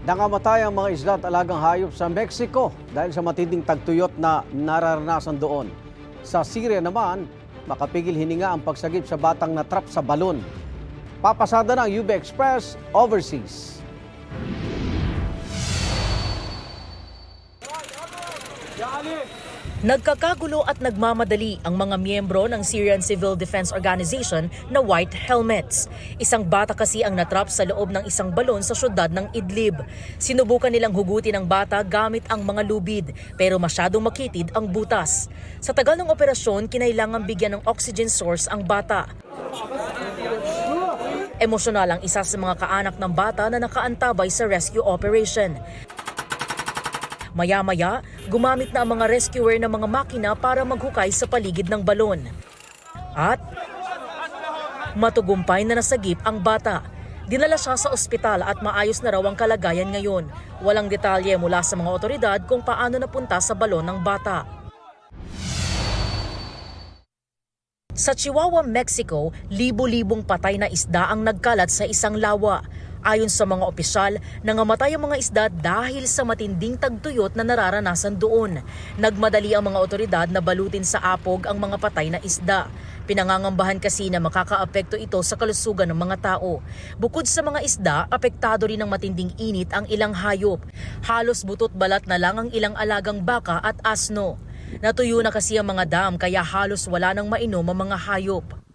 Nangamatay ang mga isda at alagang hayop sa Mexico dahil sa matinding tagtuyot na nararanasan doon. Sa Syria naman, makapigil hininga ang pagsagip sa batang natrap sa balon. Papasada ng UB Express overseas. Nagkakagulo at nagmamadali ang mga miyembro ng Syrian Civil Defense Organization na White Helmets. Isang bata kasi ang natrap sa loob ng isang balon sa syudad ng Idlib. Sinubukan nilang hugutin ang bata gamit ang mga lubid pero masyadong makitid ang butas. Sa tagal ng operasyon, kinailangan bigyan ng oxygen source ang bata. Emosyonal ang isa sa mga kaanak ng bata na nakaantabay sa rescue operation. Maya-maya, gumamit na ang mga rescuer ng mga makina para maghukay sa paligid ng balon. At matugumpay na nasagip ang bata. Dinala siya sa ospital at maayos na raw ang kalagayan ngayon. Walang detalye mula sa mga otoridad kung paano napunta sa balon ng bata. Sa Chihuahua, Mexico, libo-libong patay na isda ang nagkalat sa isang lawa. Ayon sa mga opisyal, nangamatay ang mga isda dahil sa matinding tagtuyot na nararanasan doon. Nagmadali ang mga otoridad na balutin sa apog ang mga patay na isda. Pinangangambahan kasi na makakaapekto ito sa kalusugan ng mga tao. Bukod sa mga isda, apektado rin ng matinding init ang ilang hayop. Halos butot balat na lang ang ilang alagang baka at asno. Natuyo na kasi ang mga dam kaya halos wala nang mainom ang mga hayop.